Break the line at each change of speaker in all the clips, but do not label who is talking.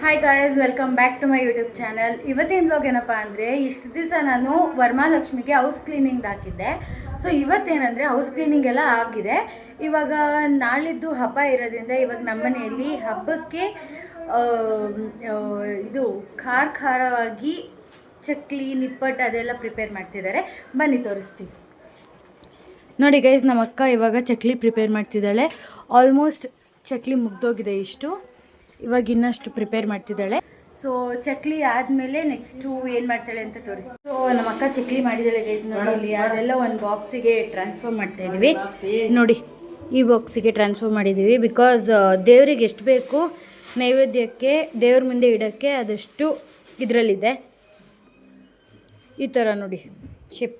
Hi guys, welcome back to my YouTube channel. ಇವತ್ತಿನ blog ಏನಪ್ಪ ಅಂದರೆ, ಇಷ್ಟು ದಿವಸ ನಾನು ವರಮಹಾಲಕ್ಷ್ಮಿಗೆ ಹೌಸ್ ಕ್ಲೀನಿಂಗ್ ಹಾಕಿದ್ದೆ. ಸೊ ಇವತ್ತೇನಂದರೆ ಹೌಸ್ ಕ್ಲೀನಿಂಗ್ ಎಲ್ಲ ಆಗಿದೆ. ಇವಾಗ ನಾಳಿದ್ದು ಹಬ್ಬ ಇರೋದ್ರಿಂದ ಇವಾಗ ನಮ್ಮ ಮನೆಯಲ್ಲಿ ಹಬ್ಬಕ್ಕೆ ಇದು ಖಾರವಾಗಿ ಚಕ್ಲಿ ನಿಪ್ಪಟ್ಟು ಅದೆಲ್ಲ ಪ್ರಿಪೇರ್ ಮಾಡ್ತಿದ್ದಾರೆ. ಬನ್ನಿ ತೋರಿಸ್ತೀನಿ. ನೋಡಿ ಗೈಸ್, ನಮ್ಮ ಅಕ್ಕ ಇವಾಗ ಚಕ್ಲಿ ಪ್ರಿಪೇರ್ ಮಾಡ್ತಿದ್ದಾಳೆ. ಆಲ್ಮೋಸ್ಟ್ ಚಕ್ಲಿ ಮುಗ್ದೋಗಿದೆ. ಇಷ್ಟು ಇವಾಗ ಇನ್ನಷ್ಟು ಪ್ರಿಪೇರ್ ಮಾಡ್ತಿದ್ದಾಳೆ. ಸೊ ಚಕ್ಲಿ ಆದಮೇಲೆ ನೆಕ್ಸ್ಟು ಏನು ಮಾಡ್ತಾಳೆ ಅಂತ ತೋರಿಸ್ತೀವಿ. ಸೊ ನಮ್ಮ ಅಕ್ಕ ಚಕ್ಲಿ ಮಾಡಿದ್ದಾಳೆ ಗೈಸ್. ನೋಡಿ ಇಲ್ಲಿ ಅದೆಲ್ಲ ಒಂದು ಬಾಕ್ಸಿಗೆ ಟ್ರಾನ್ಸ್ಫರ್ ಮಾಡ್ತಾ ಇದ್ದೀವಿ. ನೋಡಿ ಈ ಬಾಕ್ಸಿಗೆ ಟ್ರಾನ್ಸ್ಫರ್ ಮಾಡಿದ್ದೀವಿ. ಬಿಕಾಸ್ ದೇವರಿಗೆ ಎಷ್ಟು ಬೇಕು ನೈವೇದ್ಯಕ್ಕೆ ದೇವ್ರ ಮುಂದೆ ಇಡೋಕ್ಕೆ ಅದಷ್ಟು ಇದರಲ್ಲಿದೆ. ಈ ಥರ ನೋಡಿ ಶೇಪ್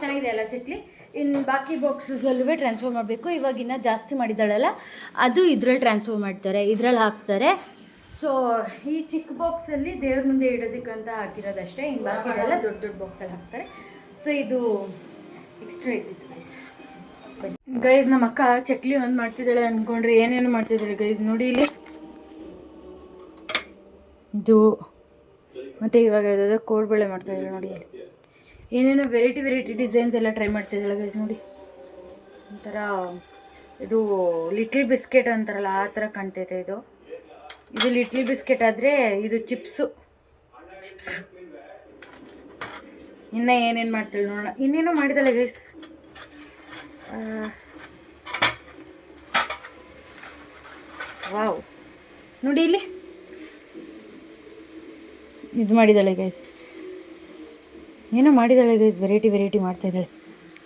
ಚೆನ್ನಾಗಿದೆ ಅಲ್ಲ ಚಕ್ಲಿ. ಇನ್ನು ಬಾಕಿ ಬಾಕ್ಸಸಲ್ಲೂ ಟ್ರಾನ್ಸ್ಫರ್ ಮಾಡಬೇಕು. ಇವಾಗ ಇನ್ನೂ ಜಾಸ್ತಿ ಮಾಡಿದ್ದಾಳಲ್ಲ, ಅದು ಇದ್ರಲ್ಲಿ ಟ್ರಾನ್ಸ್ಫರ್ ಮಾಡ್ತಾರೆ, ಇದ್ರಲ್ಲಿ ಹಾಕ್ತಾರೆ. ಸೊ ಈ ಚಿಕ್ಕ ಬಾಕ್ಸಲ್ಲಿ ದೇವ್ರ ಮುಂದೆ ಇಡೋದಕ್ಕಂತ ಹಾಕಿರೋದಷ್ಟೇ. ಇನ್ನು ಬಾಕಿದೆಲ್ಲ ದೊಡ್ಡ ದೊಡ್ಡ ಬಾಕ್ಸಲ್ಲಿ ಹಾಕ್ತಾರೆ. ಸೊ ಇದು ಎಕ್ಸ್ಟ್ರಾ ಇದ್ದಿತ್ತು ಗೈಸ್. ನಮ್ಮ ಅಕ್ಕ ಚಕ್ಲಿ ಒಂದು ಮಾಡ್ತಿದ್ದಾಳೆ ಅಂದ್ಕೊಂಡ್ರೆ ಏನೇನು ಮಾಡ್ತಿದ್ದಾಳೆ ಗೈಸ್. ನೋಡಿ ಇಲ್ಲಿ ಇದು ಮತ್ತು ಇವಾಗ ಯಾವುದಾದ್ರು ಕೋಡ್ಬಳೆ ಮಾಡ್ತಾಯಿದ್ದಾಳೆ. ನೋಡಿ ಅಲ್ಲಿ ಏನೇನೋ ವೆರೈಟಿ ಡಿಸೈನ್ಸ್ ಎಲ್ಲ ಟ್ರೈ ಮಾಡ್ತಿದ್ದಾಳೆ ಗೈಸ್. ನೋಡಿ ಒಂಥರ ಇದು ಲಿಟ್ಲ್ ಬಿಸ್ಕೆಟ್ ಅಂತಾರಲ್ಲ ಆ ಥರ ಕಾಣ್ತೈತೆ. ಇದು ಲಿಟ್ಲ್ ಬಿಸ್ಕೆಟ್ ಆದರೆ ಇದು ಚಿಪ್ಸು. ಇನ್ನು ಏನೇನು ಮಾಡ್ತಾಳೆ ನೋಡೋಣ. ಇನ್ನೇನೋ ಮಾಡಿದಾಳೆ ಗೈಸ್. ವಾವ್, ನೋಡಿ ಇಲ್ಲಿ ಇದು ಮಾಡಿದ್ದಾಳೆ ಗೈಸ್. ಏನೋ ಮಾಡಿದ್ದಾಳೆ ಗೈಸ್, ವೆರೈಟಿ ಮಾಡ್ತಾಯಿದ್ದಾಳೆ.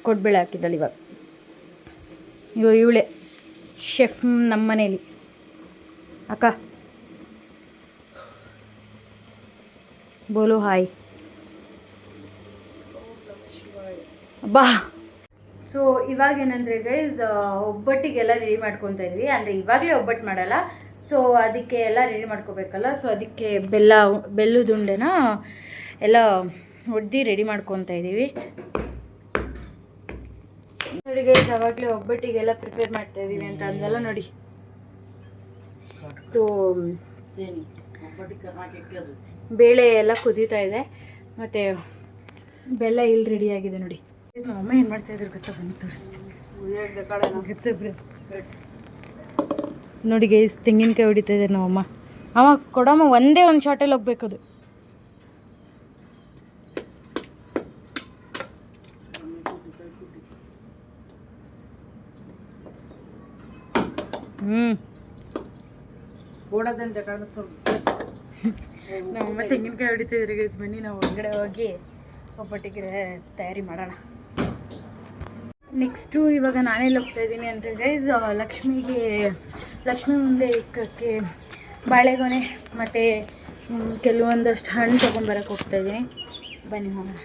ಕೊಡ್ಬೇಳೆ ಹಾಕಿದ್ದಾಳೆ. ಇವಾಗ ಇವಳೆ ಶೆಫ್ ನಮ್ಮ ಮನೇಲಿ. ಅಕ್ಕ ಬೋಲು ಹಾಯ್ ಬಾ. ಸೊ ಇವಾಗೇನಂದರೆ ಗೈಸ್, ಒಬ್ಬಟ್ಟಿಗೆಲ್ಲ ರೆಡಿ ಮಾಡ್ಕೊತಾ ಇದ್ವಿ. ಅಂದರೆ ಇವಾಗಲೇ ಒಬ್ಬಟ್ಟು ಮಾಡಲ್ಲ. ಸೊ ಅದಕ್ಕೆ ಎಲ್ಲ ರೆಡಿ ಮಾಡ್ಕೋಬೇಕಲ್ಲ. ಸೊ ಅದಕ್ಕೆ ಬೆಲ್ಲದ ಉಂಡೆನ ಎಲ್ಲ ಹೊಡೆದು ರೆಡಿ ಮಾಡ್ಕೊತಾ ಇದ್ದೀವಿ. ನೋಡಿ ಗೈಸ್, ಅವಾಗಲೇ ಒಬ್ಬಟ್ಟಿಗೆಲ್ಲ ಪ್ರಿಪೇರ್ ಮಾಡ್ತಾ ಇದ್ದೀವಿ ಅಂತ ಅಂದಲ್ಲ. ನೋಡಿ ಬೇಳೆ ಎಲ್ಲ ಕುದೀತಾ ಇದೆ ಮತ್ತು ಬೆಲ್ಲ ಇಲ್ಲಿ ರೆಡಿಯಾಗಿದೆ. ನೋಡಿ ನಮ್ಮಮ್ಮ ಏನು ಮಾಡ್ತಾಯಿದ್ರು ಗೊತ್ತಾ, ಬನ್ನಿ ತೋರಿಸ್ತೀನಿ. ನೋಡಿ ಗೈಸ್, ತೆಂಗಿನಕಾಯಿ ಹೊಡಿತಾ ಇದ್ದಾರೆ ನಮ್ಮಮ್ಮ. ಅಮ್ಮ ಕೊಡಮ್ಮ, ಒಂದೇ ಒಂದು ಶಾರ್ಟಲ್ಲಿ ಹೋಗ್ಬೇಕದು. ನಮ್ಮಮ್ಮ ತೆಂಗಿನಕಾಯಿ ಹೊಡಿತಿದ್ರೆ ಗೈಸ್. ಬನ್ನಿ ನಾವು ಹೊರಗಡೆ ಹೋಗಿ ಒಬ್ಬಟ್ಟಿಗೆ ತಯಾರಿ ಮಾಡೋಣ. ನೆಕ್ಸ್ಟು ಇವಾಗ ನಾನೆಲ್ಲಿ ಹೋಗ್ತಾ ಇದ್ದೀನಿ ಅಂದರೆ ಗೈಸ್, ಲಕ್ಷ್ಮಿ ಮುಂದೆ ಇಕ್ಕಕ್ಕೆ ಬಾಳೆಗೊನೆ ಮತ್ತು ಕೆಲವೊಂದಷ್ಟು ಹಣ್ಣು ತೊಗೊಂಬರಕ್ಕೆ ಹೋಗ್ತಾಯಿದ್ದೀನಿ. ಬನ್ನಿ ಹೋಗೋಣ.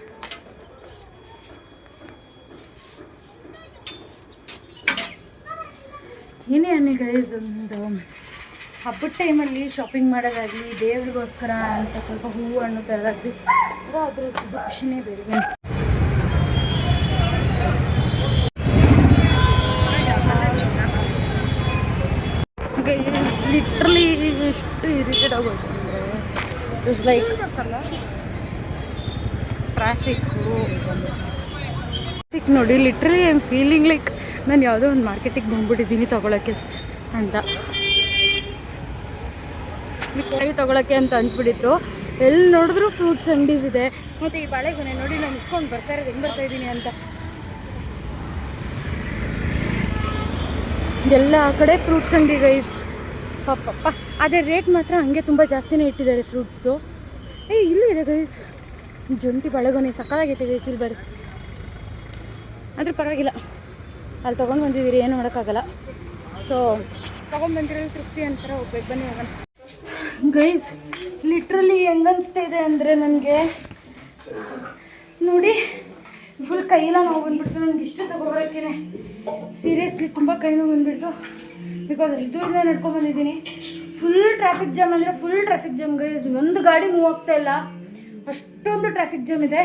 ಏನೇ ಅನ್ನಿ ಗೈಸ್, ಒಂದು ಹಬ್ಬದ ಟೈಮಲ್ಲಿ ಶಾಪಿಂಗ್ ಮಾಡೋದಾಗಲಿ, ದೇವ್ರಿಗೋಸ್ಕರ ಅಂತ ಸ್ವಲ್ಪ ಹೂವು ಹಣ್ಣು ತರೋದಾಗಲಿ, ಅದ್ರ ಖುಷಿನೇ ಬೇರೆ. ಲಿಟ್ರಲಿ ಎಷ್ಟು ಇರಿಟೇಟ್ ಆಗೋಯ್ತು ಅಂದರೆ, ಇಟ್ಸ್ ಲೈಕ್ ಟ್ರಾಫಿಕ್ ನೋಡಿ. Literally I am feeling like ನಾನು ಯಾವುದೋ ಒಂದು ಮಾರ್ಕೆಟಿಗೆ ಬಂದ್ಬಿಟ್ಟಿದ್ದೀನಿ ತೊಗೊಳಕ್ಕೆ ಅಂತ. ಕೈ ತೊಗೊಳಕ್ಕೆ ಅಂತ ಅನ್ಸ್ಬಿಟ್ಟಿತ್ತು. ಎಲ್ಲಿ ನೋಡಿದ್ರು ಫ್ರೂಟ್ಸ್ ಅಂಗಡೀಸ್ ಇದೆ. ಮತ್ತು ಈ ಬಾಳೆಗೊನೆ ನೋಡಿ, ನಾನು ಇಟ್ಕೊಂಡು ಬರ್ತಾ ಇರೋದು ಹೆಂಗೆ ಬರ್ತಾಯಿದ್ದೀನಿ ಅಂತ. ಎಲ್ಲ ಆ ಕಡೆ ಫ್ರೂಟ್ಸ್ ಅಂಗಡಿ ಗೈಸ್. ಪಾಪಪ್ಪ, ಅದೇ ರೇಟ್ ಮಾತ್ರ ಹಂಗೆ ತುಂಬ ಜಾಸ್ತಿನೇ ಇಟ್ಟಿದ್ದಾರೆ ಫ್ರೂಟ್ಸು. ಇಲ್ಲೂ ಇದೆ ಗೈಸ್ ಜೊಂಟಿ ಬಾಳೆಗೊನೆ, ಸಕ್ಕತ್ತಾಗೈತೆ ಗೈಸ್. ಇಲ್ಲಿ ಬರ್ರಿ, ಆದರೂ ಪರವಾಗಿಲ್ಲ, ಅಲ್ಲಿ ತೊಗೊಂಡು ಬಂದಿದ್ದೀರಿ, ಏನು ಮಾಡೋಕ್ಕಾಗಲ್ಲ. ಸೊ ತೊಗೊಂಡ್ಬಂದಿರೋದು ತೃಪ್ತಿ ಅಂತಾರೆ. ಹೋಗ್ಬೇಕು, ಬನ್ನಿ ಹೋಗೋಣ ಗೈಸ್. ಲಿಟ್ರಲಿ ಹೆಂಗನ್ಸ್ತಾ ಇದೆ ಅಂದರೆ ನನಗೆ ನೋಡಿ, ಫುಲ್ ಕೈಯೆಲ್ಲ ನೋವು ಬಂದುಬಿಡ್ತು ನನಗೆ. ಇಷ್ಟು ತೊಗೊಬರೋಕ್ಕೇ ಸೀರಿಯಸ್ಲಿ ತುಂಬ ಕೈ ನೋವು ಬಂದುಬಿಡ್ತು. ಬಿಕಾಸ್ ಅಷ್ಟು ದೂರದಿಂದ ನಡ್ಕೊಂಡ್ಬಂದಿದ್ದೀನಿ. ಫುಲ್ ಟ್ರಾಫಿಕ್ ಜಾಮ್ ಅಂದರೆ ಫುಲ್ ಟ್ರಾಫಿಕ್ ಜಾಮ್ ಗೈಸ್. ಒಂದು ಗಾಡಿ ಮೂವ್ ಆಗ್ತಾ ಇಲ್ಲ, ಅಷ್ಟೊಂದು ಟ್ರಾಫಿಕ್ ಜಾಮ್ ಇದೆ.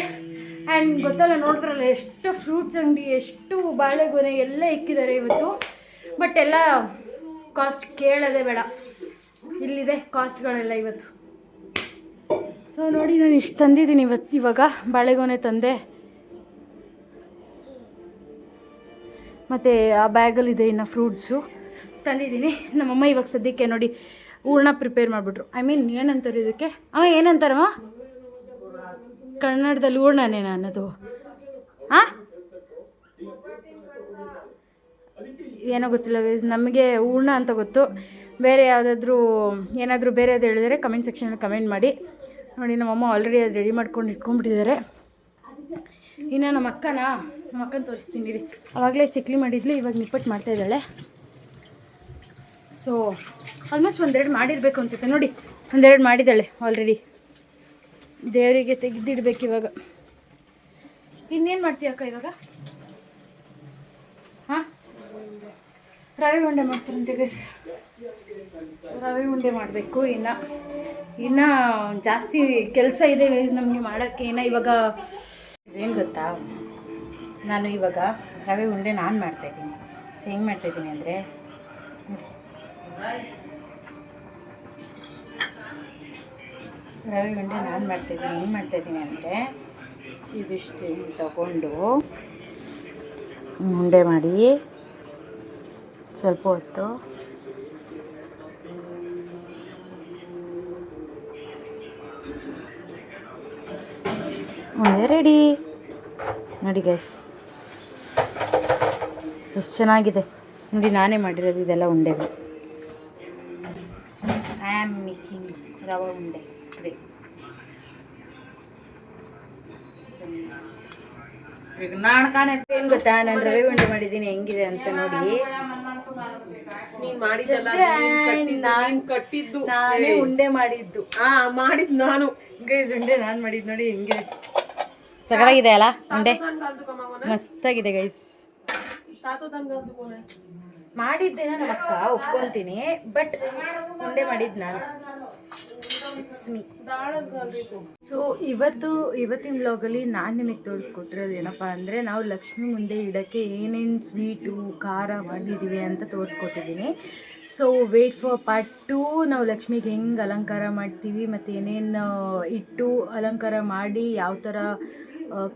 ಆ್ಯಂಡ್ ಗೊತ್ತಲ್ಲ, ನೋಡಿದ್ರಲ್ಲ ಎಷ್ಟು ಫ್ರೂಟ್ಸ್ ಅಂಗಡಿ, ಎಷ್ಟು ಬಾಳೆಗೊನೆ ಎಲ್ಲ ಇಕ್ಕಿದ್ದಾರೆ ಇವತ್ತು. ಬಟ್ ಎಲ್ಲ ಕಾಸ್ಟ್ ಕೇಳೋದೇ ಬೇಡ. ಇಲ್ಲಿದೆ ಕಾಸ್ಟ್ಗಳೆಲ್ಲ ಇವತ್ತು. ಸೊ ನೋಡಿ ನಾನು ಇಷ್ಟು ತಂದಿದ್ದೀನಿ ಇವಾಗ ಬಾಳೆಗೊನೆ ತಂದೆ, ಮತ್ತು ಆ ಬ್ಯಾಗಲ್ಲಿದೆ ಇನ್ನು ಫ್ರೂಟ್ಸು ತಂದಿದ್ದೀನಿ. ನಮ್ಮಮ್ಮ ಇವಾಗ ಸದ್ಯಕ್ಕೆ ನೋಡಿ ಹೂರ್ಣ ಪ್ರಿಪೇರ್ ಮಾಡಿಬಿಟ್ರು. ಐ ಮೀನ್ ಏನಂತಾರೆ ಇದಕ್ಕೆ, ಏನಂತಾರಮ್ಮ ಕನ್ನಡದಲ್ಲಿ ಹೂರ್ಣನೇ ಅನ್ನೋದು, ಹಾಂ ಏನೋ ಗೊತ್ತಿಲ್ಲ ಗೈಸ್, ನಮಗೆ ಹೂರ್ಣ ಅಂತ ಗೊತ್ತು. ಬೇರೆ ಯಾವುದಾದ್ರೂ ಏನಾದರೂ ಬೇರೆದು ಹೇಳಿದರೆ ಕಮೆಂಟ್ ಸೆಕ್ಷನಲ್ಲಿ ಕಮೆಂಟ್ ಮಾಡಿ. ನೋಡಿ ನಮ್ಮಮ್ಮ ಆಲ್ರೆಡಿ ಅದು ರೆಡಿ ಮಾಡ್ಕೊಂಡು ಇಟ್ಕೊಂಡ್ಬಿಟ್ಟಿದ್ದಾರೆ. ಇನ್ನು ನಮ್ಮ ಅಕ್ಕನ ತೋರಿಸ್ತೀನಿ ರೀ. ಆವಾಗಲೇ ಚಕ್ಲಿ ಮಾಡಿದ್ಲು, ಇವಾಗ ನಿಪ್ಪಟ್ಟು ಮಾಡ್ತಾಯಿದ್ದಾಳೆ. ಸೊ ಆಲ್ಮೋಸ್ಟ್ ಒಂದೆರಡು ಮಾಡಿರಬೇಕು ಅನ್ಸುತ್ತೆ. ನೋಡಿ ಒಂದೆರಡು ಮಾಡಿದ್ದಾಳೆ ಆಲ್ರೆಡಿ. ದೇವರಿಗೆ ತೆಗೆದಿಡ್ಬೇಕು ಇವಾಗ. ಇನ್ನೇನು ಮಾಡ್ತೀಯ ಅಕ್ಕ ಇವಾಗ? ಹಾಂ, ರವೆ ಉಂಡೆ ಮಾಡ್ತಾರಂತೆ ಗೈಸ್. ರವೆ ಉಂಡೆ ಮಾಡಬೇಕು. ಇನ್ನು ಜಾಸ್ತಿ ಕೆಲಸ ಇದೆ ಗೈಸ್ ನಮಗೆ ಮಾಡೋಕ್ಕೆ. ಇವಾಗ ಏನು ಗೊತ್ತಾ, ನಾನು ಇವಾಗ ರವೆ ಉಂಡೆ ಮಾಡ್ತಾಯಿದ್ದೀನಿ. ಸೊ ಹೆಂಗೆ ಮಾಡ್ತಾಯಿದ್ದೀನಿ ಅಂದರೆ, ರವೆ ಉಂಡೆ ಮಾಡ್ತಾಯಿದ್ದೀನಿ. ಹೆಂಗೆ ಮಾಡ್ತಾಯಿದ್ದೀನಿ ಅಂದರೆ, ಇದಿಷ್ಟು ತಗೊಂಡು ಉಂಡೆ ಮಾಡಿ ಸ್ವಲ್ಪ ಹೊತ್ತು ಉಂಡೆ ರೆಡಿ. ನೋಡಿ ಗೈಸ್ ಎಷ್ಟು ಚೆನ್ನಾಗಿದೆ ನೋಡಿ, ನಾನೇ ಮಾಡಿರೋದು ಇದೆಲ್ಲ ಉಂಡೆಗಳು. ಐ ಆಮ್ ಮೇಕಿಂಗ್ ರವೆ ಉಂಡೆ ಟುಡೇ. ಏನು ಗೊತ್ತಾ, ನಾನು ರವೆ ಉಂಡೆ ಮಾಡಿದ್ದೀನಿ ಹೆಂಗಿದೆ ಅಂತ ನೋಡಿ. ನಾನೇ ಉಂಡೆ ಮಾಡಿದ್ದು ನಾನು ಗೈಸ್. ಉಂಡೆ ನಾನು ಮಾಡಿದ್ದು ನೋಡಿ ಹೆಂಗಿದೆ, ಸಗದಾಗಿದೆ ಅಲ್ಲ ಉಂಡೆ, ಮಸ್ತಾಗಿದೆ ಗೈಸ್. ಮಾಡಿದ್ದೇನೆ ನಮ್ಮ ಅಕ್ಕ, ಒಪ್ಕೊತೀನಿ, ಬಟ್ ಉಂಡೆ ಮಾಡಿದ್ದು ನಾನು. ಸೊ ಇವತ್ತಿನ ವ್ಲಾಗಲ್ಲಿ ನಾನು ನಿಮಗೆ ತೋರಿಸ್ಕೊಟ್ಟಿರೋದು ಏನಪ್ಪ ಅಂದರೆ, ನಾವು ಲಕ್ಷ್ಮಿ ಮುಂದೆ ಇಡೋಕ್ಕೆ ಏನೇನು ಸ್ವೀಟು ಖಾರ ಮಾಡಿದ್ದೀವಿ ಅಂತ ತೋರಿಸ್ಕೊಟ್ಟಿದ್ದೀನಿ. So wait for part 2. ನಾವು ಲಕ್ಷ್ಮಿಗೆ ಹೆಂಗೆ ಅಲಂಕಾರ ಮಾಡ್ತೀವಿ ಮತ್ತು ಏನೇನು ಇಟ್ಟು ಅಲಂಕಾರ ಮಾಡಿ ಯಾವ ಥರ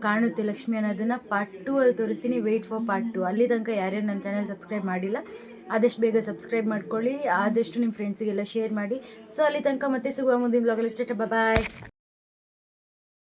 ಕಾಣುತ್ತೆ ಲಕ್ಷ್ಮಿ ಅನ್ನೋದನ್ನು ಪಾರ್ಟ್ 2 ಅಲ್ಲಿ ತೋರಿಸ್ತೀನಿ. Wait for part 2. ಅಲ್ಲಿ ತನಕ ಯಾರ್ಯಾರು ನನ್ನ ಚಾನಲ್ ಸಬ್ಸ್ಕ್ರೈಬ್ ಮಾಡಿಲ್ಲ ಆದಷ್ಟು ಬೇಗ ಸಬ್ಸ್ಕ್ರೈಬ್ ಮಾಡ್ಕೊಳ್ಳಿ, ಆದಷ್ಟು ನಿಮ್ಮ ಫ್ರೆಂಡ್ಸಿಗೆಲ್ಲ ಶೇರ್ ಮಾಡಿ. ಸೊ ಅಲ್ಲಿ ತನಕ ಮತ್ತೆ ಸಿಗುವ ಮುಂದಿನ ವ್ಲಾಗಲ್ಲಿ. ಬಾಯ್.